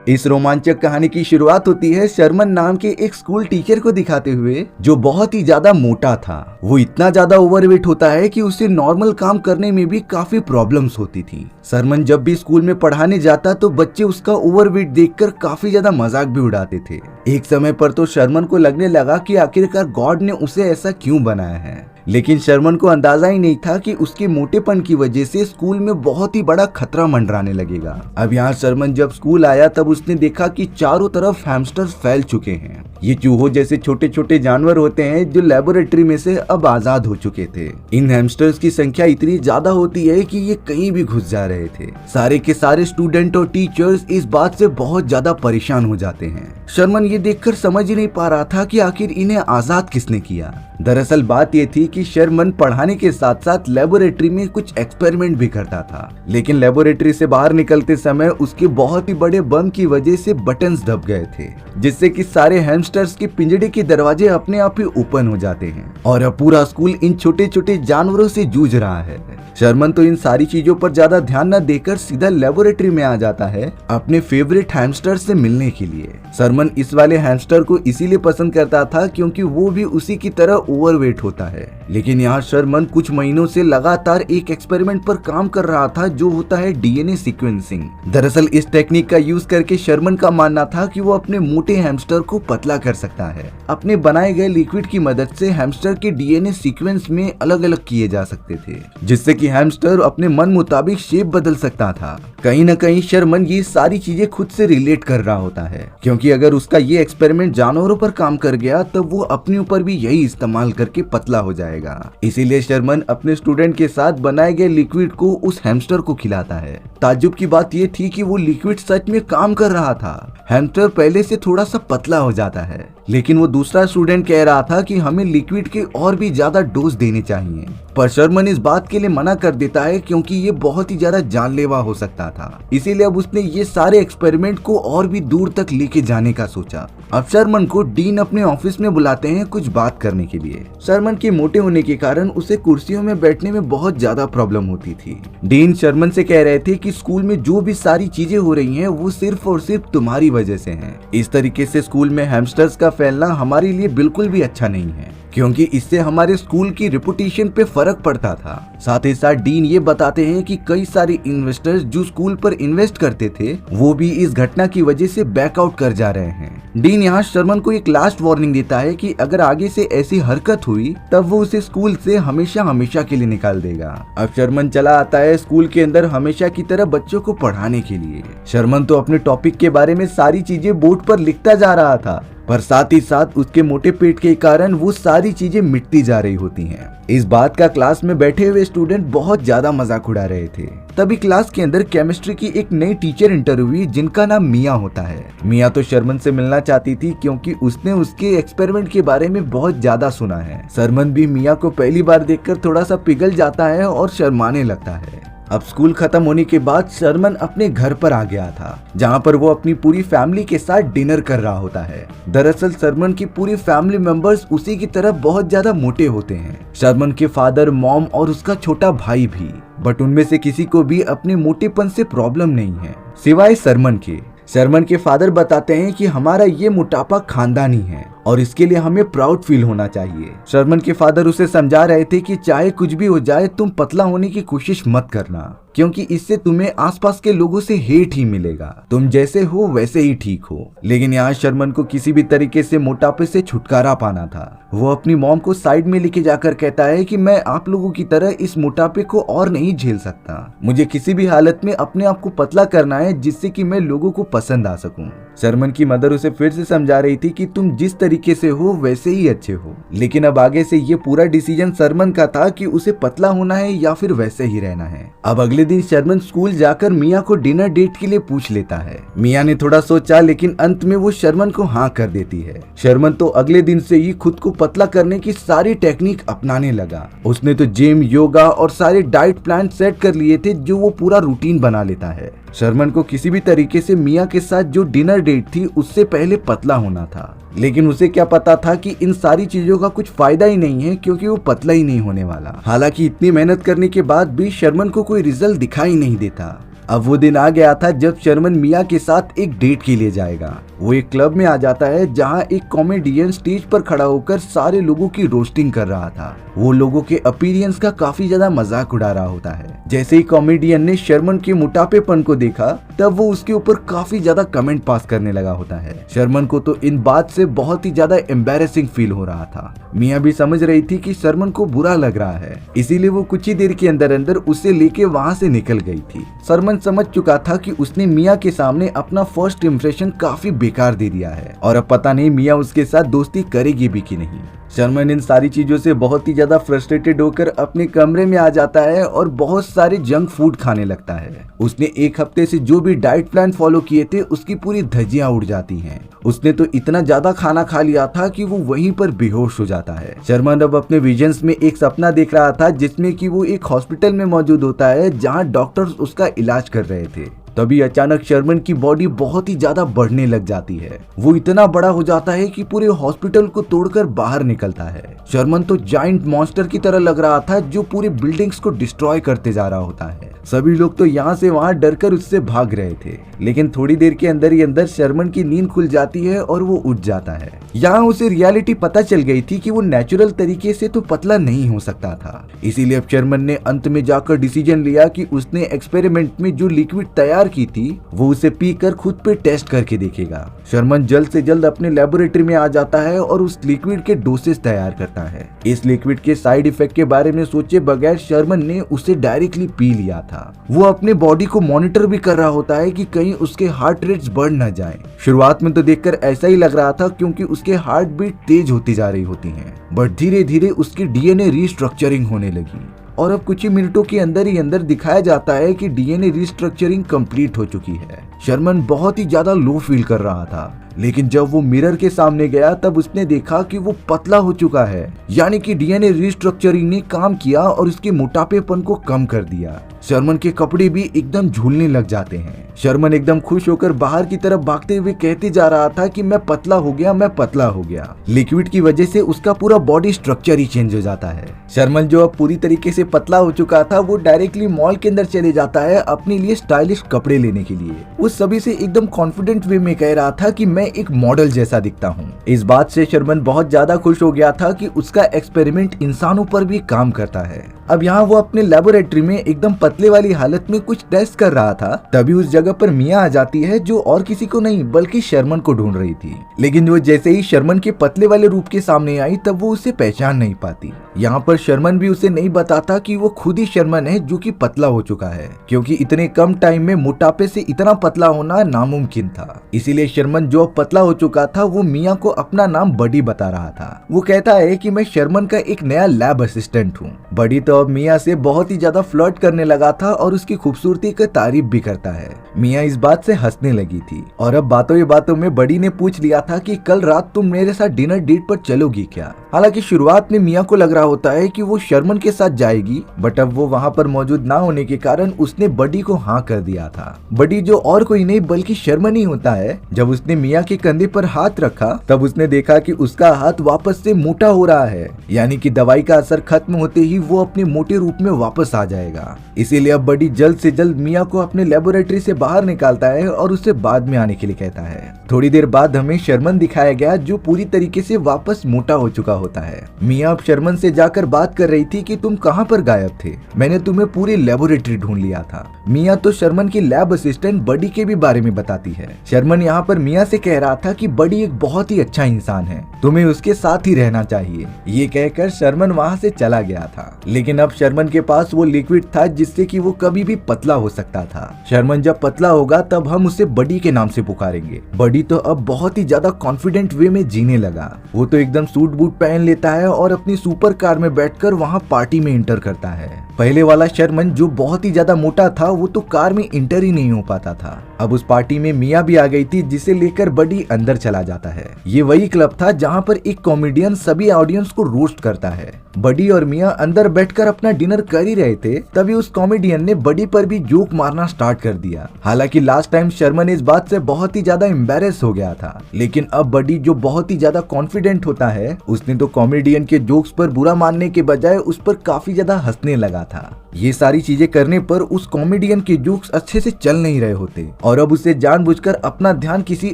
इस रोमांचक कहानी की शुरुआत होती है शर्मन नाम के एक स्कूल टीचर को दिखाते हुए, जो बहुत ही ज्यादा मोटा था। वो इतना ज्यादा ओवरवेट होता है कि उसे नॉर्मल काम करने में भी काफी प्रॉब्लम्स होती थी। शर्मन जब भी स्कूल में पढ़ाने जाता तो बच्चे उसका ओवरवेट देखकर काफी ज्यादा मजाक भी उड़ाते थे। एक समय पर तो शर्मन को लगने लगा कि आखिरकार गॉड ने उसे ऐसा क्यों बनाया है, लेकिन शर्मन को अंदाजा ही नहीं था कि उसके मोटेपन की वजह से स्कूल में बहुत ही बड़ा खतरा मंडराने लगेगा। अब यहाँ शर्मन जब स्कूल आया तब उसने देखा कि चारों तरफ हैमस्टर्स फैल चुके हैं। ये चूहों जैसे छोटे छोटे जानवर होते हैं जो लेबोरेटरी में से अब आजाद हो चुके थे। इन हैमस्टर्स की संख्या इतनी ज्यादा होती है कि ये कहीं भी घुस जा रहे थे। सारे के सारे स्टूडेंट और टीचर्स इस बात से बहुत ज्यादा परेशान हो जाते हैं। शर्मन ये देखकर समझ ही नहीं पा रहा था कि आखिर इन्हें आजाद किसने किया। दरअसल बात ये थी कि शर्मन पढ़ाने के साथ साथ लेबोरेटरी में कुछ एक्सपेरिमेंट भी करता था, लेकिन लेबोरेटरी से बाहर निकलते समय उसके बहुत ही बड़े बम की वजह से बटन्स दब गए थे, जिससे कि सारे हैमस्टर्स के पिंजड़े के दरवाजे अपने आप ही ओपन हो जाते हैं और अब पूरा स्कूल इन छोटे छोटे जानवरों से जूझ रहा है। शर्मन तो इन सारी चीजों पर ज्यादा ध्यान न देकर सीधा लेबोरेटरी में आ जाता है अपने फेवरेट हैमस्टर से मिलने के लिए। शर्मन इस वाले हैमस्टर को इसीलिए पसंद करता था क्योंकि वो भी उसी की तरह ओवरवेट होता है। लेकिन यहाँ शर्मन कुछ महीनों से लगातार एक एक्सपेरिमेंट पर काम कर रहा था जो होता है डीएनए सीक्वेंसिंग। दरअसल इस टेक्निक का यूज करके शर्मन का मानना था कि वो अपने मोटे हैमस्टर को पतला कर सकता है। अपने बनाए गए लिक्विड की मदद से हैमस्टर के डीएनए सीक्वेंस में अलग अलग किए जा सकते थे, जिससे कि हैमस्टर अपने मन मुताबिक शेप बदल सकता था। कहीं न कहीं शर्मन ये सारी चीजें खुद से रिलेट कर रहा होता है, क्योंकि अगर उसका ये एक्सपेरिमेंट जानवरों पर काम कर गया तब वो अपने ऊपर भी यही इस्तेमाल करके पतला हो जाएगा। इसीलिए शर्मन अपने स्टूडेंट के साथ बनाए गए लिक्विड को उस हैमस्टर को खिलाता है। ताज्जुब की बात ये थी कि वो लिक्विड सच में काम कर रहा था। हैमस्टर पहले से थोड़ा सा पतला हो जाता है, लेकिन वो दूसरा स्टूडेंट कह रहा था कि हमें लिक्विड के और भी ज्यादा डोज देने चाहिए, पर शर्मन इस बात के लिए मना कर देता है क्योंकि ये बहुत ही ज्यादा जानलेवा हो सकता था। इसीलिए अब उसने ये सारे एक्सपेरिमेंट को और भी दूर तक लेके जाने का सोचा। अब शर्मन को डीन अपने ऑफिस में बुलाते हैं कुछ बात करने के लिए। शर्मन के मोटे होने के कारण उसे कुर्सियों में बैठने में बहुत ज्यादा प्रॉब्लम होती थी। डीन शर्मन से कह रहे थे कि स्कूल में जो भी सारी चीजें हो रही हैं वो सिर्फ और सिर्फ तुम्हारी वजह से हैं। इस तरीके से स्कूल में हैमस्टर्स का फैलना हमारे लिए बिल्कुल भी अच्छा नहीं है, क्योंकि इससे हमारे स्कूल की रेपुटेशन पे फर्क पड़ता था। साथ ही साथ डीन ये बताते हैं कि कई सारे इन्वेस्टर्स जो स्कूल पर इन्वेस्ट करते थे वो भी इस घटना की वजह से बैकआउट कर जा रहे हैं। डीन यहाँ शर्मन को एक लास्ट वार्निंग देता है कि अगर आगे से ऐसी हरकत हुई तब वो उसे स्कूल से हमेशा हमेशा के लिए निकाल देगा। अब शर्मन चला आता है स्कूल के अंदर हमेशा की तरह बच्चों को पढ़ाने के लिए। शर्मन तो अपने टॉपिक के बारे में सारी चीजें बोर्ड पर लिखता जा रहा था, पर साथ ही साथ उसके मोटे पेट के कारण वो सारी चीजें मिटती जा रही होती हैं। इस बात का क्लास में बैठे हुए स्टूडेंट बहुत ज्यादा मजाक उड़ा रहे थे। तभी क्लास के अंदर केमिस्ट्री की एक नई टीचर इंटर हुई जिनका नाम मिया होता है। मिया तो शर्मन से मिलना चाहती थी क्योंकि उसने उसके एक्सपेरिमेंट के बारे में बहुत ज्यादा सुना है। शर्मन भी मिया को पहली बार देखकर थोड़ा सा पिघल जाता है और शर्माने लगता है। अब स्कूल खत्म होने के बाद शर्मन अपने घर पर आ गया था, जहां पर वो अपनी पूरी फैमिली के साथ डिनर कर रहा होता है। दरअसल शर्मन की पूरी फैमिली मेंबर्स उसी की तरह बहुत ज्यादा मोटे होते हैं। शर्मन के फादर, मॉम और उसका छोटा भाई भी, बट उनमें से किसी को भी अपने मोटेपन से प्रॉब्लम नहीं है सिवाय शर्मन के। शर्मन के फादर बताते हैं कि हमारा ये मोटापा खानदानी है और इसके लिए हमें प्राउड फील होना चाहिए। शर्मन के फादर उसे समझा रहे थे कि चाहे कुछ भी हो जाए तुम पतला होने की कोशिश मत करना, क्योंकि इससे तुम्हें आसपास के लोगों से हेट ही मिलेगा। तुम जैसे हो वैसे ही ठीक हो। लेकिन यहाँ शर्मन को किसी भी तरीके से मोटापे से छुटकारा पाना था। वो अपनी मॉम को साइड में लेके जाकर कहता है कि मैं आप लोगों की तरह इस मोटापे को और नहीं झेल सकता। मुझे किसी भी हालत में अपने आप को पतला करना है जिससे कि मैं लोगों को पसंद आ सकूं। शर्मन की मदर उसे फिर से समझा रही थी कि तुम जिस तरीके से हो वैसे ही अच्छे हो। लेकिन अब आगे से ये पूरा डिसीजन शर्मन का था कि उसे पतला होना है या फिर वैसे ही रहना है। अब अगले दिन शर्मन स्कूल जाकर मिया को डिनर डेट के लिए पूछ लेता है। मिया ने थोड़ा सोचा लेकिन अंत में वो शर्मन को हाँ कर देती है। शर्मन तो अगले दिन से ही खुद को पतला करने की सारी टेक्निक अपनाने लगा। उसने तो जिम, योगा और सारे डाइट प्लान सेट कर लिए थे जो वो पूरा रूटीन बना लेता है। शर्मन को किसी भी तरीके से मिया के साथ जो डिनर डेट थी उससे पहले पतला होना था, लेकिन उसे क्या पता था कि इन सारी चीजों का कुछ फायदा ही नहीं है क्योंकि वो पतला ही नहीं होने वाला। हालांकि इतनी मेहनत करने के बाद भी शर्मन को कोई रिजल्ट दिखाई नहीं देता। अब वो दिन आ गया था जब शर्मन मिया के साथ एक डेट के लिए जाएगा। वो एक क्लब में आ जाता है जहाँ एक कॉमेडियन स्टेज पर खड़ा होकर सारे लोगों की रोस्टिंग कर रहा था। वो लोगों के अपीयरेंस का काफी ज्यादा मजाक उड़ा रहा होता है। जैसे ही कॉमेडियन ने शर्मन के मोटापेपन को देखा तब वो उसके ऊपर काफी ज्यादा कमेंट पास करने लगा होता है। शर्मन को तो इन बात से बहुत ही ज्यादा एम्बैरेसिंग फील हो रहा था। मिया भी समझ रही थी कि शर्मन को बुरा लग रहा है, इसीलिए वो कुछ ही देर के अंदर अंदर उसे लेके वहाँ से निकल गई थी। शर्मन समझ चुका था कि उसने मिया के सामने अपना फर्स्ट इम्प्रेशन काफी बेकार दे दिया है और अब पता नहीं मिया उसके साथ दोस्ती करेगी भी कि नहीं। शर्मन इन सारी चीजों से बहुत ही ज्यादा फ्रस्ट्रेटेड होकर अपने कमरे में आ जाता है और बहुत सारे जंक फूड खाने लगता है। उसने एक हफ्ते से जो भी डाइट प्लान फॉलो किए थे उसकी पूरी धज्जियां उड़ जाती हैं। उसने तो इतना ज्यादा खाना खा लिया था कि वो वहीं पर बेहोश हो जाता है। शर्मन अब अपने विजन्स में एक सपना देख रहा था जिसमें कि वो एक हॉस्पिटल में मौजूद होता है जहाँ डॉक्टर्स उसका इलाज कर रहे थे। तभी अचानक शर्मन की बॉडी बहुत ही ज्यादा बढ़ने लग जाती है। वो इतना बड़ा हो जाता है कि पूरे हॉस्पिटल को तोड़कर बाहर निकलता है। शर्मन तो जायंट मॉन्स्टर की तरह लग रहा था जो पूरे बिल्डिंग्स को डिस्ट्रॉय करते जा रहा होता है। सभी लोग तो यहाँ से वहाँ डरकर उससे भाग रहे थे, लेकिन थोड़ी देर के अंदर ही अंदर शर्मन की नींद खुल जाती है और वो उठ जाता है। यहाँ उसे रियलिटी पता चल गई थी कि वो नेचुरल तरीके से तो पतला नहीं हो सकता था। इसीलिए अब शर्मन ने अंत में जाकर डिसीजन लिया कि उसने एक्सपेरिमेंट में जो लिक्विड तैयार की थी वो उसे पीकर खुद पे टेस्ट करके देखेगा। शर्मन जल्द से जल्द अपने लेबोरेटरी में आ जाता है और उस लिक्विड के डोसेज तैयार करता है। इस लिक्विड के साइड इफेक्ट के बारे में सोचे बगैर शर्मन ने उसे डायरेक्टली पी लिया था। वो अपने बॉडी को मॉनिटर भी कर रहा होता है कि कहीं उसके हार्ट रेट्स बढ़ न जाए। शुरुआत में तो देखकर ऐसा ही लग रहा था क्योंकि उसके हार्ट बीट तेज होती जा रही होती हैं, बट धीरे धीरे उसकी डीएनए रिस्ट्रक्चरिंग होने लगी और अब कुछ ही मिनटों के अंदर ही अंदर दिखाया जाता है कि डीएनए रिस्ट्रक्चरिंग कंप्लीट हो चुकी है। शर्मन बहुत ही ज्यादा लो फील कर रहा था, लेकिन जब वो मिरर के सामने गया तब उसने देखा कि वो पतला हो चुका है, यानी कि डीएनए रिस्ट्रक्चरिंग ने काम किया और उसके मोटापेपन को कम कर दिया। शर्मन के कपड़े भी एकदम झूलने लग जाते हैं। शर्मन एकदम खुश होकर बाहर की तरफ भागते हुए कहते जा रहा था कि मैं पतला हो गया, मैं पतला हो गया। लिक्विड की वजह से उसका पूरा बॉडी स्ट्रक्चर ही चेंज हो जाता है। शर्मन जो अब पूरी तरीके से पतला हो चुका था वो डायरेक्टली मॉल के अंदर चले जाता है अपने लिए स्टाइलिश कपड़े लेने के लिए। वो सभी से एकदम कॉन्फिडेंट वे में कह रहा था कि मैं एक मॉडल जैसा दिखता हूँ। इस बात से शर्मन बहुत ज्यादा खुश हो गया था कि उसका एक्सपेरिमेंट इंसानों पर भी काम करता है। अब यहाँ वो अपने लेबोरेटरी में एकदम पतले वाली हालत में कुछ टेस्ट कर रहा था, तभी उस जगह पर मिया आ जाती है जो और किसी को नहीं बल्कि शर्मन को ढूंढ रही थी। लेकिन वो जैसे ही शर्मन के पतले वाले रूप के सामने आई तब वो उसे पहचान नहीं पाती। यहाँ पर शर्मन भी उसे नहीं बताता कि वो खुद ही शर्मन है जो कि पतला हो चुका है, क्योंकि इतने कम टाइम में मोटापे से इतना पतला होना नामुमकिन था। इसीलिए शर्मन जो पतला हो चुका था वो मिया को अपना नाम बडी बता रहा था। वो कहता है कि मैं शर्मन का एक नया लैब असिस्टेंट हूँ। बडी तो अब मिया से बहुत ही ज्यादा फ्लर्ट करने लगा था और उसकी खूबसूरती का तारीफ भी करता है। मिया इस बात से हंसने लगी थी और अब बातों में बडी ने पूछ लिया था कि कल रात तुम मेरे साथ डिनर डेट पर चलोगी क्या। हालांकि शुरुआत में मिया को लग रहा होता है कि वो शर्मन के साथ जाएगी, बट अब वो वहाँ पर मौजूद ना होने के कारण उसने बडी को हाँ कर दिया था। बडी जो और कोई नहीं बल्कि शर्मन ही होता है। जब उसने मिया के कंधे पर हाथ रखा तब उसने देखा कि उसका हाथ वापस से मोटा हो रहा है, यानी कि दवाई का असर खत्म होते ही वो अपने मोटे रूप में वापस आ जाएगा। इसीलिए अब बडी जल्द से जल्द मिया को अपने लेबोरेटरी से बाहर निकालता है और उसे बाद में आने के लिए कहता है। थोड़ी देर बाद हमें शर्मन दिखाया गया जो पूरी तरीके से वापस मोटा हो चुका होता है। मिया अब शर्मन से जाकर बात कर रही थी कि तुम कहाँ पर गायब थे, मैंने तुम्हें पूरी लेबोरेटरी ढूंढ लिया था। मिया तो शर्मन की लैब असिस्टेंट बडी के भी बारे में बताती है। शर्मन यहाँ पर मिया से कह रहा था कि बडी एक बहुत ही अच्छा इंसान है, तुम्हें उसके साथ ही रहना चाहिए। ये कहकर शर्मन वहाँ से चला गया था। लेकिन अब शर्मन के पास वो लिक्विड था जिससे कि वो कभी भी पतला हो सकता था। शर्मन जब पतला होगा तब हम उसे बडी के नाम से पुकारेंगे। बडी तो अब बहुत ही ज्यादा कॉन्फिडेंट वे में जीने लगा। वो तो एकदम सूट बूट पहन लेता है और अपनी सुपर कार में बैठकर वहाँ पार्टी में इंटर करता है। पहले वाला शर्मन जो बहुत ही ज्यादा मोटा था वो तो कार में इंटर ही नहीं हो पाता था। अब उस पार्टी में मिया भी आ गई थी जिसे लेकर बडी अंदर चला जाता है। ये वही क्लब था जहाँ पर एक कॉमेडियन सभी ऑडियंस को रोस्ट करता है। बडी और मिया अंदर बैठकर अपना डिनर कर ही रहे थे, तभी उस कॉमेडियन ने बडी पर भी जोक मारना स्टार्ट कर दिया। हालांकि लास्ट टाइम शर्मन इस बात से बहुत ही ज्यादा एम्बैरेस इम्प्रेस हो गया था। लेकिन अब बडी जो बहुत ही ज्यादा कॉन्फिडेंट होता है, उसने तो कॉमेडियन के जोक्स पर बुरा मानने के बजाय उस पर काफी ज्यादा हंसने लगा था। ये सारी चीजें करने पर उस कॉमेडियन के जोक्स अच्छे से चल नहीं रहे होते और अब उसे जानबूझकर अपना ध्यान किसी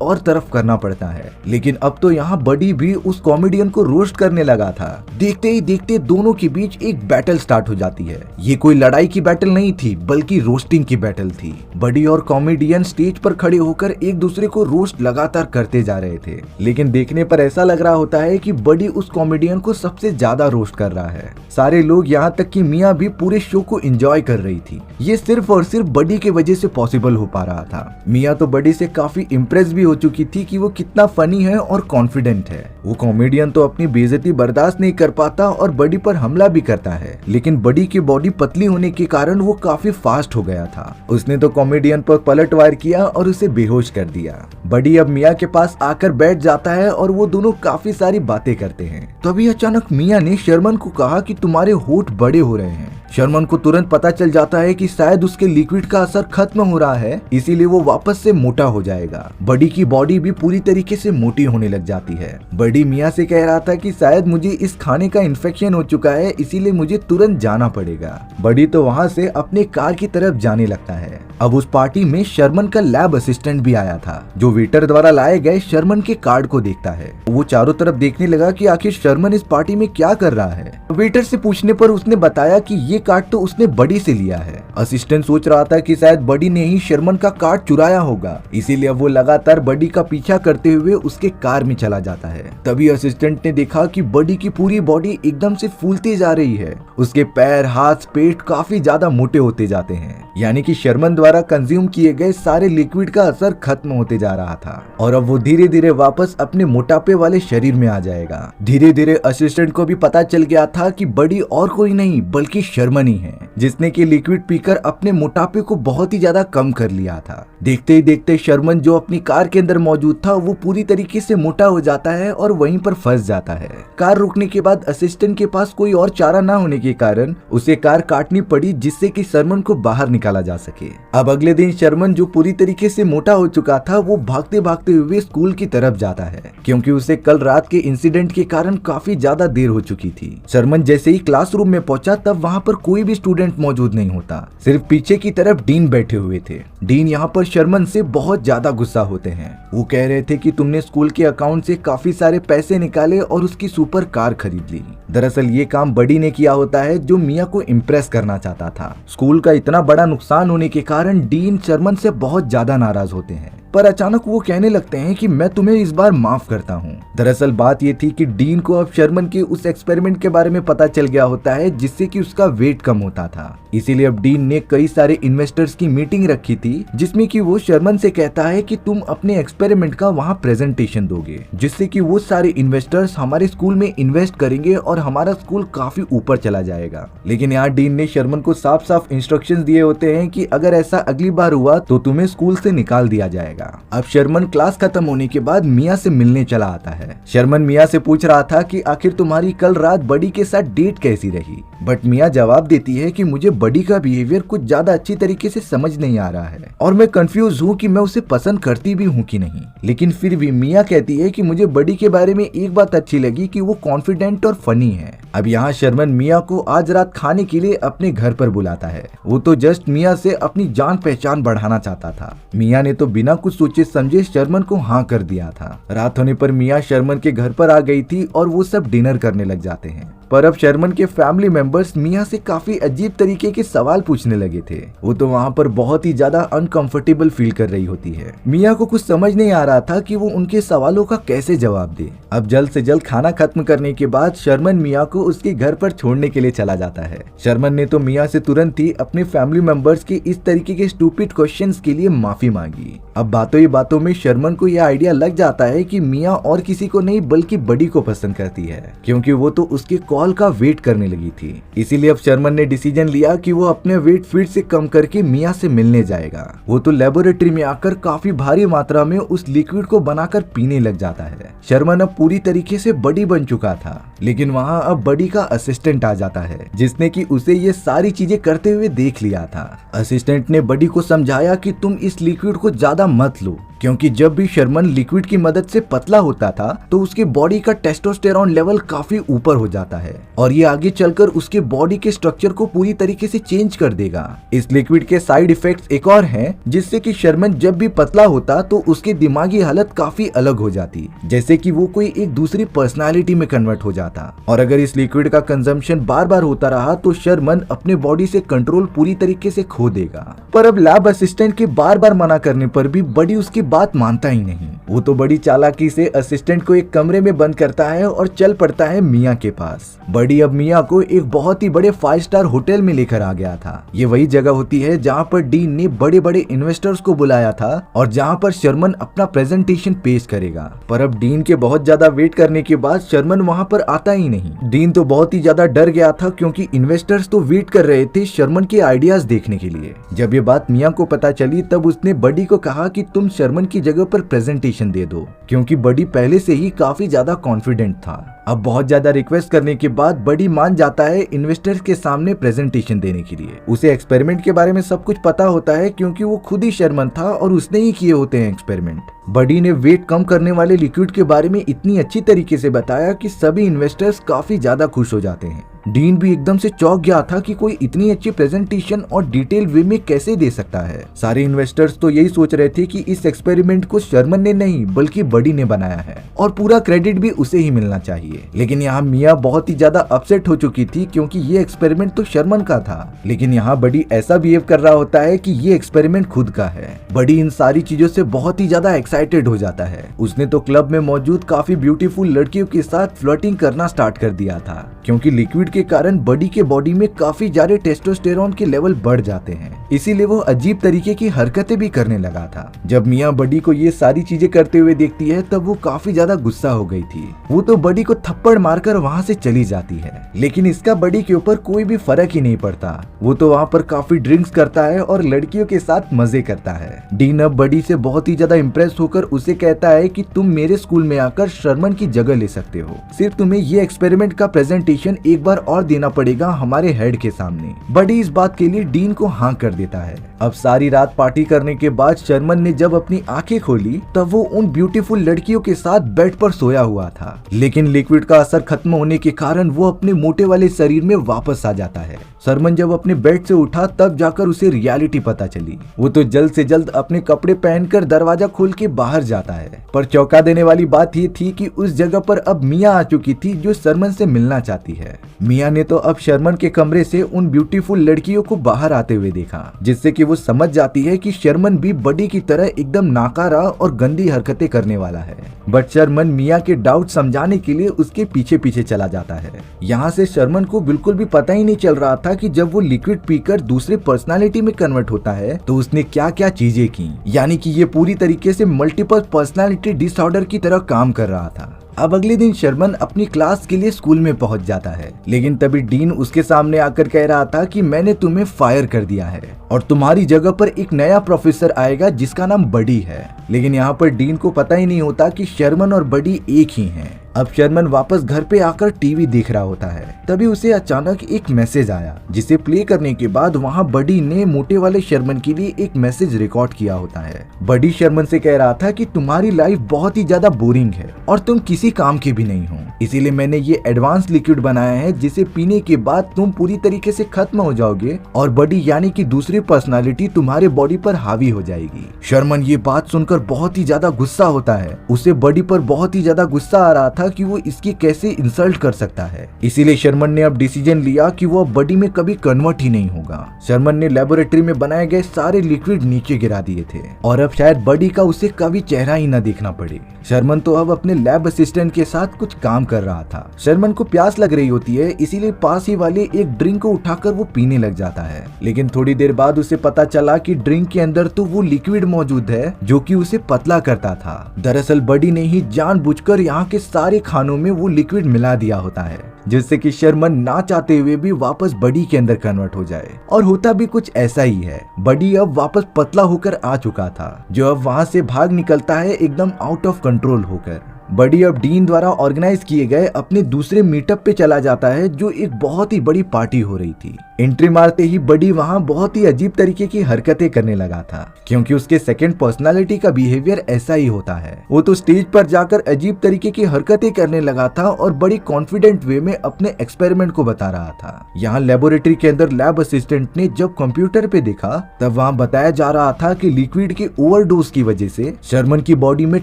और तरफ करना पड़ता है। लेकिन अब तो यहाँ बडी भी उस कॉमेडियन को रोस्ट करने लगा था। देखते ही देखते दोनों के बीच एक बैटल स्टार्ट हो जाती है। ये कोई लड़ाई की बैटल नहीं थी, बल्कि रोस्टिंग की बैटल थी। बडी और कॉमेडियन स्टेज पर खड़े होकर एक दूसरे को रोस्ट लगातार करते जा रहे थे। लेकिन देखने पर ऐसा लग रहा होता है कि बडी उस कॉमेडियन को सबसे ज्यादा रोस्ट कर रहा है। सारे लोग यहाँ तक कि मिया भी पूरे शो को एंजॉय कर रही थी। ये सिर्फ और सिर्फ बडी के वजह से पॉसिबल हो पा रहा था। मिया तो बडी से काफी इम्प्रेस भी हो चुकी थी कि वो कितना फनी है और कॉन्फिडेंट है। वो कॉमेडियन तो अपनी बेइज्जती बर्दाश्त नहीं कर पाता और बडी पर हमला भी करता है। लेकिन बडी की बॉडी पतली होने के कारण वो काफी फास्ट हो गया था। उसने तो कॉमेडियन पर पलटवार किया और उसे बेहोश कर दिया। बडी अब मिया के पास आकर बैठ जाता है और वो दोनों काफी सारी बातें करते हैं। तभी अचानक मिया ने शर्मन को कहा कि तुम्हारे होठ बड़े हो रहे हैं। शर्मन को तुरंत पता चल जाता है कि शायद उसके लिक्विड का असर खत्म हो रहा है, इसीलिए वो वापस से मोटा हो जाएगा। बडी की बॉडी भी पूरी तरीके से मोटी होने लग जाती है। बडी मिया से कह रहा था कि शायद मुझे इस खाने का इन्फेक्शन हो चुका है, इसीलिए मुझे तुरंत जाना पड़ेगा। बडी तो वहाँ से अपने कार की तरफ जाने लगता है। अब उस पार्टी में शर्मन का लैब असिस्टेंट भी आया था, जो वेटर द्वारा लाए गए शर्मन के कार्ड को देखता है। वो चारों तरफ देखने लगा कि आखिर शर्मन इस पार्टी में क्या कर रहा है। वेटर से पूछने पर उसने बताया कि ये कार्ड तो उसने बडी से लिया है। असिस्टेंट सोच रहा था कि शायद बडी ने ही शर्मन का कार्ड चुराया होगा, इसीलिए वो लगातार बडी का पीछा करते हुए उसके कार में चला जाता है। तभी असिस्टेंट ने देखा कि बडी की पूरी बॉडी एकदम से फूलती जा रही है। उसके पैर, हाथ, पेट काफी ज्यादा मोटे होते जाते हैं, यानी कि शर्मन द्वारा कंज्यूम किए गए सारे लिक्विड का असर खत्म होते जा रहा था और अब वो धीरे धीरे वापस अपने मोटापे वाले शरीर में आ जाएगा। धीरे धीरे असिस्टेंट को भी पता चल गया था कि बडी और कोई नहीं बल्कि शर्मन ही है, जिसने कि लिक्विड पीकर अपने मोटापे को बहुत ही ज्यादा कम कर लिया था। देखते ही देखते शर्मन जो अपनी कार के अंदर मौजूद था वो पूरी तरीके से मोटा हो जाता है और वहीं पर फंस जाता है। कार रुकने के बाद असिस्टेंट के पास कोई और चारा ना होने के कारण उसे कार काटनी पड़ी, जिससे कि शर्मन को बाहर निकाला जा सके। अब अगले दिन शर्मन जो पूरी तरीके से मोटा हो चुका था वो भागते भागते हुए स्कूल की तरफ जाता है, क्योंकि उसे कल रात के इंसिडेंट के कारण काफी ज्यादा देर हो चुकी थी। शर्मन जैसे ही क्लासरूम में पहुंचा तब वहाँ पर कोई भी स्टूडेंट मौजूद नहीं होता, सिर्फ पीछे की तरफ डीन बैठे हुए थे। डीन यहाँ पर शर्मन से बहुत ज्यादा गुस्सा होते हैं। वो कह रहे थे कि तुमने स्कूल के अकाउंट से काफी सारे पैसे निकाले और उसकी सुपर कार खरीद ली। दरअसल ये काम बडी ने किया होता है, जो मिया को इम्प्रेस करना चाहता था। स्कूल का इतना बड़ा नुकसान होने के कारण डीन शर्मन से बहुत ज्यादा नाराज होते हैं, पर अचानक वो कहने लगते हैं कि मैं तुम्हें इस बार माफ करता हूँ। दरअसल बात ये थी कि डीन को अब शर्मन के उस एक्सपेरिमेंट के बारे में पता चल गया होता है, जिससे कि उसका वेट कम होता था। इसीलिए अब डीन ने कई सारे इन्वेस्टर्स की मीटिंग रखी थी, जिसमें कि वो शर्मन से कहता है कि तुम अपने एक्सपेरिमेंट का वहाँ प्रेजेंटेशन दोगे, जिससे कि वो सारे इन्वेस्टर्स हमारे स्कूल में इन्वेस्ट करेंगे और हमारा स्कूल काफी ऊपर चला जाएगा। लेकिन यहाँ डीन ने शर्मन को साफ साफ इंस्ट्रक्शंस दिए होते हैं कि अगर ऐसा अगली बार हुआ तो तुम्हें स्कूल से निकाल दिया जाएगा। अब शर्मन क्लास खत्म होने के बाद मिया से मिलने चला आता है। शर्मन मिया से पूछ रहा था कि आखिर तुम्हारी कल रात बडी के साथ डेट कैसी रही, बट मिया जवाब देती है कि मुझे बडी का बिहेवियर कुछ ज्यादा अच्छी तरीके से समझ नहीं आ रहा है और मैं कंफ्यूज हूँ कि मैं उसे पसंद करती भी हूँ कि नहीं। लेकिन फिर भी मिया कहती है कि मुझे बडी के बारे में एक बात अच्छी लगी कि वो कॉन्फिडेंट और फनी है। अब यहाँ शर्मन मिया को आज रात खाने के लिए अपने घर पर बुलाता है। वो तो जस्ट मिया से अपनी जान पहचान बढ़ाना चाहता था। मिया ने तो बिना कुछ सोचे समझे शर्मन को हाँ कर दिया था। रात होने पर मिया शर्मन के घर पर आ गई थी और वो सब डिनर करने लग जाते हैं। पर अब शर्मन के फैमिली मेंबर्स मिया से काफी अजीब तरीके के सवाल पूछने लगे थे। वो तो वहाँ पर बहुत ही ज्यादा अनकंफर्टेबल फील कर रही होती है। मिया को कुछ समझ नहीं आ रहा था कि वो उनके सवालों का कैसे जवाब दे। अब जल्द से जल्द खाना खत्म करने के बाद शर्मन मिया को उसके घर पर छोड़ने के लिए चला जाता है। शर्मन ने तो मिया से तुरंत ही अपने फैमिली मेंबर्स के इस तरीके के स्टूपिड क्वेश्चंस के लिए माफी मांगी। अब बातों ही बातों में शर्मन को यह आइडिया लग जाता है कि मिया और किसी को नहीं बल्कि बडी को पसंद करती है, क्योंकि वो तो उसके कॉल का वेट करने लगी थी। इसीलिए अब शर्मन ने डिसीजन लिया कि वो अपने वेट फिर से कम करके मिया से मिलने जाएगा। वो तो लेबोरेटरी में आकर काफी भारी मात्रा में उस लिक्विड को बनाकर पीने लग जाता है। शर्मन अब पूरी तरीके से बडी बन चुका था, लेकिन वहाँ अब बडी का असिस्टेंट आ जाता है जिसने कि उसे ये सारी चीजें करते हुए देख लिया था। असिस्टेंट ने बडी को समझाया कि तुम इस लिक्विड को ज्यादा मत लो, क्योंकि जब भी शर्मन लिक्विड की मदद से पतला होता था तो उसके बॉडी का टेस्टोस्टेरॉन लेवल काफी ऊपर हो जाता है और ये आगे चलकर उसके बॉडी के स्ट्रक्चर को पूरी तरीके से चेंज कर देगा। इस लिक्विड के साइड इफेक्ट्स एक और हैं, जिससे कि शर्मन जब भी पतला होता तो उसकी दिमागी हालत काफी अलग हो जाती, जैसे कि वो कोई एक दूसरी पर्सनालिटी में कन्वर्ट हो जाता। और अगर इस लिक्विड का कंजम्पशन बार बार होता रहा तो शर्मन अपने बॉडी से कंट्रोल पूरी तरीके से खो देगा। पर अब लैब असिस्टेंट के बार बार मना करने पर भी बडी उसकी बात मानता ही नहीं। वो तो बड़ी चालाकी से असिस्टेंट को एक कमरे में बंद करता है और चल पड़ता है मिया के पास। बडी अब मिया को एक बहुत ही बड़े 5 स्टार होटल में लेकर आ गया था। ये वही जगह होती है जहाँ पर डीन ने बड़े बड़े इन्वेस्टर्स को बुलाया था और जहाँ पर शर्मन अपना प्रेजेंटेशन पेश करेगा। पर अब डीन के बहुत ज्यादा वेट करने के बाद शर्मन वहाँ पर आता ही नहीं। डीन तो बहुत ही ज्यादा डर गया था, क्योंकि इन्वेस्टर्स तो वेट कर रहे थे शर्मन के आइडियाज देखने के लिए। जब ये बात मिया को पता चली तब उसने बडी को कहा कि तुम शर्मन की जगह पर प्रेजेंटेशन दे दो, क्योंकि बडी पहले से ही काफी ज्यादा कॉन्फिडेंट था। अब बहुत ज्यादा रिक्वेस्ट करने के बाद बडी मान जाता है इन्वेस्टर्स के सामने प्रेजेंटेशन देने के लिए। उसे एक्सपेरिमेंट के बारे में सब कुछ पता होता है, क्योंकि वो खुद ही शर्मन था और उसने ही किए होते हैं एक्सपेरिमेंट। बडी ने वेट कम करने वाले लिक्विड के बारे में इतनी अच्छी तरीके से बताया कि सभी इन्वेस्टर्स काफी ज्यादा खुश हो जाते हैं। डीन भी एकदम से चौंक गया था कि कोई इतनी अच्छी प्रेजेंटेशन और डिटेल वे में कैसे दे सकता है। सारे इन्वेस्टर्स तो यही सोच रहे थे कि इस एक्सपेरिमेंट को शर्मन ने नहीं बल्कि बडी ने बनाया है और पूरा क्रेडिट भी उसे ही मिलना चाहिए। लेकिन यहाँ मिया बहुत ही ज्यादा अपसेट हो चुकी थी, क्योंकि ये एक्सपेरिमेंट तो शर्मन का था, लेकिन यहाँ बडी ऐसा बिहेव कर रहा होता है कि ये एक्सपेरिमेंट खुद का है। बडी इन सारी चीजों से बहुत ही ज्यादा एक्साइटेड हो जाता है। उसने तो क्लब में मौजूद काफी ब्यूटीफुल लड़कियों के साथ फ्लर्टिंग करना स्टार्ट कर दिया था, क्योंकि लिक्विड के कारण बडी के बॉडी में काफी ज्यादा टेस्टोस्टेरॉन के लेवल बढ़ जाते हैं। इसीलिए वो अजीब तरीके की हरकतें भी करने लगा था। जब मियाँ बडी को ये सारी चीजें करते हुए देखती है तब वो काफी ज्यादा गुस्सा हो गई थी। वो तो बडी को थप्पड़ मारकर वहाँ से चली जाती है, लेकिन इसका बडी के ऊपर कोई भी फर्क ही नहीं पड़ता। वो तो वहाँ पर काफी ड्रिंक्स करता है और लड़कियों के साथ मजे करता है। डीन अब बडी से बहुत ही ज्यादा इम्प्रेस होकर उसे कहता है कि तुम मेरे स्कूल में आकर शर्मन की जगह ले सकते हो, सिर्फ तुम्हें ये एक्सपेरिमेंट का प्रेजेंटेशन एक बार और देना पड़ेगा हमारे हेड के सामने। बडी इस बात के लिए डीन को हाँ कर देता है। अब सारी रात पार्टी करने के बाद शर्मन ने जब अपनी आंखें खोली तब वो उन ब्यूटीफुल लड़कियों के साथ बेड पर सोया हुआ था, लेकिन लिक्विड का असर खत्म होने के कारण वो अपने मोटे वाले शरीर में वापस आ जाता है। शर्मन जब अपने बेड से उठा तब जाकर उसे रियलिटी पता चली। वो तो जल्द से जल्द अपने कपड़े पहनकर दरवाजा खोल के बाहर जाता है, पर चौंका देने वाली बात ये थी कि उस जगह पर अब मिया आ चुकी थी जो शर्मन से मिलना चाहती है। मिया ने तो अब शर्मन के कमरे से उन ब्यूटीफुल लड़कियों को बाहर आते हुए देखा, जिससे कि वो समझ जाती है कि शर्मन भी बडी की तरह एकदम नाकारा और गंदी हरकतें करने वाला है। बट शर्मन मिया के डाउट समझाने के लिए उसके पीछे पीछे चला जाता है। यहाँ से शर्मन को बिल्कुल भी पता ही नहीं चल रहा था कि जब वो लिक्विड पीकर दूसरे पर्सनालिटी में कन्वर्ट होता है तो उसने क्या क्या चीजें की, यानी कि ये पूरी तरीके से मल्टीपल पर्सनालिटी डिसऑर्डर की तरह काम कर रहा था। अब अगले दिन शर्मन अपनी क्लास के लिए स्कूल में पहुंच जाता है, लेकिन तभी डीन उसके सामने आकर कह रहा था कि मैंने तुम्हें फायर कर दिया है और तुम्हारी जगह पर एक नया प्रोफेसर आएगा जिसका नाम बडी है। लेकिन यहाँ पर डीन को पता ही नहीं होता कि शर्मन और बडी एक ही हैं। अब शर्मन वापस घर पे आकर टीवी देख रहा होता है, तभी उसे अचानक एक मैसेज आया, जिसे प्ले करने के बाद वहाँ बडी ने मोटे वाले शर्मन के लिए एक मैसेज रिकॉर्ड किया होता है। बडी शर्मन से कह रहा था कि तुम्हारी लाइफ बहुत ही ज्यादा बोरिंग है और तुम किसी काम के भी नहीं हो, इसीलिए मैंने ये एडवांस लिक्विड बनाया है जिसे पीने के बाद तुम पूरी तरीके से खत्म हो जाओगे और बडी यानी कि दूसरी पर्सनालिटी तुम्हारे बॉडी पर हावी हो जाएगी। शर्मन ये बात सुनकर बहुत ही ज्यादा गुस्सा होता है। उसे बडी पर बहुत ही ज्यादा गुस्सा आ रहा था कि वो इसकी कैसे इंसल्ट कर सकता है। इसीलिए शर्मन ने अब डिसीजन लिया कि वो बडी में कभी कन्वर्ट ही नहीं होगा। शर्मन ने लेबोरेटरी में बनाए गए सारे लिक्विड नीचे गिरा दिए थे और अब शायद बडी का उसे कभी चेहरा ही न देखना पड़े। शर्मन तो अब अपने लैब असिस्टेंट के साथ कुछ काम कर रहा था। शर्मन को प्यास लग रही होती है, इसीलिए पास ही वाले एक ड्रिंक को उठाकर वो पीने लग जाता है, लेकिन थोड़ी देर बाद उसे पता चला कि ड्रिंक के अंदर तो वो लिक्विड मौजूद है जो कि उसे पतला करता था। दरअसल बडी ने ही जानबूझकर यहाँ के सारे सारे खानों में वो लिक्विड मिला दिया होता है, जिससे कि शर्मन ना चाहते हुए भी वापस बडी के अंदर कन्वर्ट हो जाए। और होता भी कुछ ऐसा ही है। बडी अब वापस पतला होकर आ चुका था, जो अब वहां से भाग निकलता है एकदम आउट ऑफ कंट्रोल होकर। बडी अब डीन द्वारा ऑर्गेनाइज किए गए अपने दूसरे मीटअप पे चला जाता है, जो एक बहुत ही बड़ी पार्टी हो रही थी। एंट्री मारते ही बडी वहां बहुत ही अजीब तरीके की हरकतें करने लगा था, क्योंकि उसके सेकंड पर्सनालिटी का बिहेवियर ऐसा ही होता है। वो तो स्टेज पर जाकर अजीब तरीके की हरकतें करने लगा था और बड़ी कॉन्फिडेंट वे में अपने एक्सपेरिमेंट को बता रहा था। यहाँ लेबोरेटरी के अंदर लैब असिस्टेंट ने जब कंप्यूटर पे देखा, तब वहाँ बताया जा रहा था कि लिक्विड के ओवरडोज की वजह से शर्मन की बॉडी में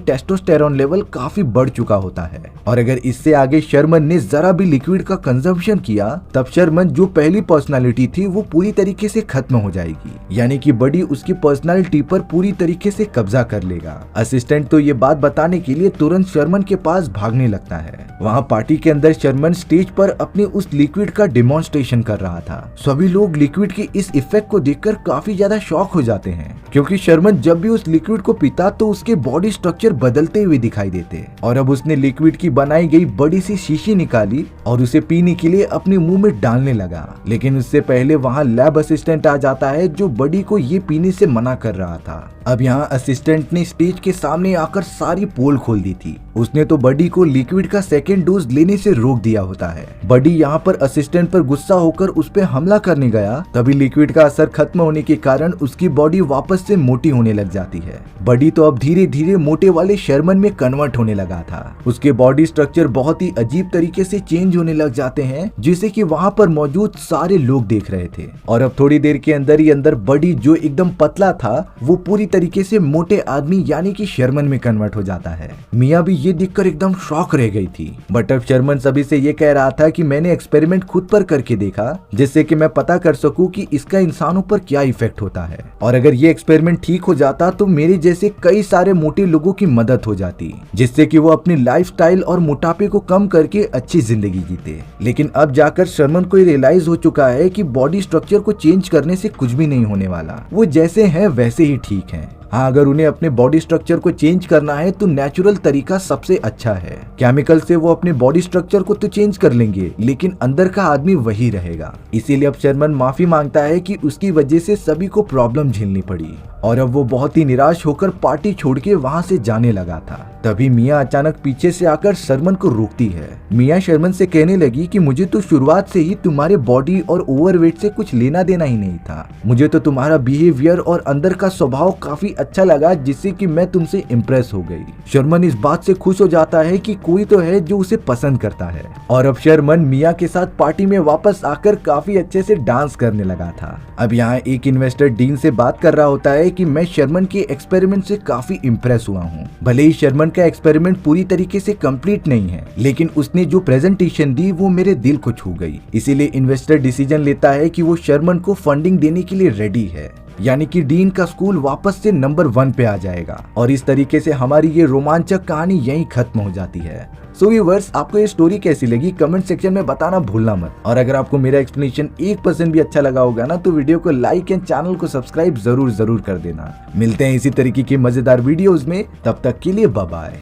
टेस्टोस्टेरोन लेवल काफी बढ़ चुका होता है, और अगर इससे आगे शर्मन ने जरा भी लिक्विड का कंजम्पशन किया, तब शर्मन जो पहली पर्सनालिटी थी वो पूरी तरीके से खत्म हो जाएगी। यानी कि बडी उसकी पर्सनालिटी पर पूरी तरीके से कब्जा कर लेगा। असिस्टेंट तो ये बात बताने के लिए तुरंत शर्मन के पास भागने लगता है। वहाँ पार्टी के अंदर शर्मन स्टेज पर अपने उस लिक्विड का डेमोन्स्ट्रेशन कर रहा था। सभी लोग लिक्विड के इस इफेक्ट को देखकर काफी ज्यादा शॉक हो जाते हैं, क्योंकि शर्मन जब भी उस लिक्विड को पीता तो उसके बॉडी स्ट्रक्चर बदलते हुए दिखाई देते। और अब उसने लिक्विड की बनाई गई बड़ी सी शीशी निकाली और उसे पीने के लिए अपने मुंह में डालने लगा। लेकिन उससे पहले वहाँ लैब असिस्टेंट आ जाता है, जो बडी को ये पीने से मना कर रहा था। अब यहाँ असिस्टेंट ने स्टेज के सामने आकर सारी पोल खोल दी थी। उसने तो बडी को लिक्विड का सेकेंड डोज लेने से रोक दिया होता है। बडी यहाँ पर असिस्टेंट पर गुस्सा होकर उस पर हमला करने गया, तभी लिक्विड का असर खत्म होने के कारण उसकी बॉडी वापस से मोटी होने लग जाती है। बडी तो अब धीरे धीरे मोटे वाले शर्मन में कन्वर्ट होने लगा था। उसके बॉडी स्ट्रक्चर बहुत ही अजीब तरीके से चेंज होने लग जाते हैं, जिसे कि वहाँ पर मौजूद सारे लोग देख रहे थे। और अब थोड़ी देर के अंदर ही अंदर बडी जो एकदम पतला था, वो पूरी तरीके से मोटे आदमी यानी कि शर्मन में कन्वर्ट हो जाता है। मिया भी ये देखकर एकदम शॉक रह गई थी। बट अब शर्मन सभी से ये कह रहा था कि मैंने एक्सपेरिमेंट खुद पर करके देखा, जिससे कि मैं पता कर सकूं कि इसका इंसानों पर क्या इफेक्ट होता है, और अगर ये एक्सपेरिमेंट ठीक हो जाता तो मेरे जैसे कई सारे मोटे लोगों की मदद हो जाती, जिससे कि वो अपनी लाइफस्टाइल और मोटापे को कम करके अच्छी जिंदगी जीते। लेकिन अब जाकर शर्मन को रियलाइज हो चुका है कि बॉडी स्ट्रक्चर को चेंज करने से कुछ भी नहीं होने वाला, वो जैसे हैं वैसे ही ठीक हैं। हाँ, अगर उन्हें अपने बॉडी स्ट्रक्चर को चेंज करना है तो नेचुरल तरीका सबसे अच्छा है। केमिकल से वो अपने बॉडी स्ट्रक्चर को तो चेंज कर लेंगे, लेकिन अंदर का आदमी वही रहेगा। इसीलिए अब शर्मन माफी मांगता है कि उसकी वजह से सभी को प्रॉब्लम झेलनी पड़ी, और अब वो बहुत ही निराश होकर पार्टी छोड़ के वहाँ से जाने लगा था। तभी मिया अचानक पीछे से आकर शर्मन को रोकती है। मिया शर्मन से कहने लगी कि मुझे तो शुरुआत से ही तुम्हारे बॉडी और ओवरवेट से कुछ लेना देना ही नहीं था। मुझे तो तुम्हारा बिहेवियर और अंदर का स्वभाव काफी अच्छा लगा, जिससे कि मैं तुमसे इम्प्रेस हो गई। शर्मन इस बात से खुश हो जाता है कि कोई तो है जो उसे पसंद करता है। और अब शर्मन मिया के साथ पार्टी में वापस आकर काफी अच्छे से डांस करने लगा था। अब यहाँ एक इन्वेस्टर डीन से बात कर रहा होता है कि मैं शर्मन के एक्सपेरिमेंट से काफी इम्प्रेस हुआ हूँ। भले ही शर्मन का एक्सपेरिमेंट पूरी तरीके से कंप्लीट नहीं है, लेकिन उसने जो प्रेजेंटेशन दी वो मेरे दिल को छू गई। इसीलिए इन्वेस्टर डिसीजन लेता है कि वो शर्मन को फंडिंग देने के लिए रेडी है, यानी कि डीन का स्कूल वापस से नंबर 1 पे आ जाएगा। और इस तरीके से हमारी ये रोमांचक कहानी यहीं खत्म हो जाती है। सो व्यूअर्स, आपको ये स्टोरी कैसी लगी कमेंट सेक्शन में बताना भूलना मत। और अगर आपको मेरा एक्सप्लेनेशन 1% भी अच्छा लगा होगा ना, तो वीडियो को लाइक एंड चैनल को सब्सक्राइब जरूर कर देना। मिलते हैं इसी तरीके की मजेदार वीडियोस में, तब तक के लिए बाय बाय।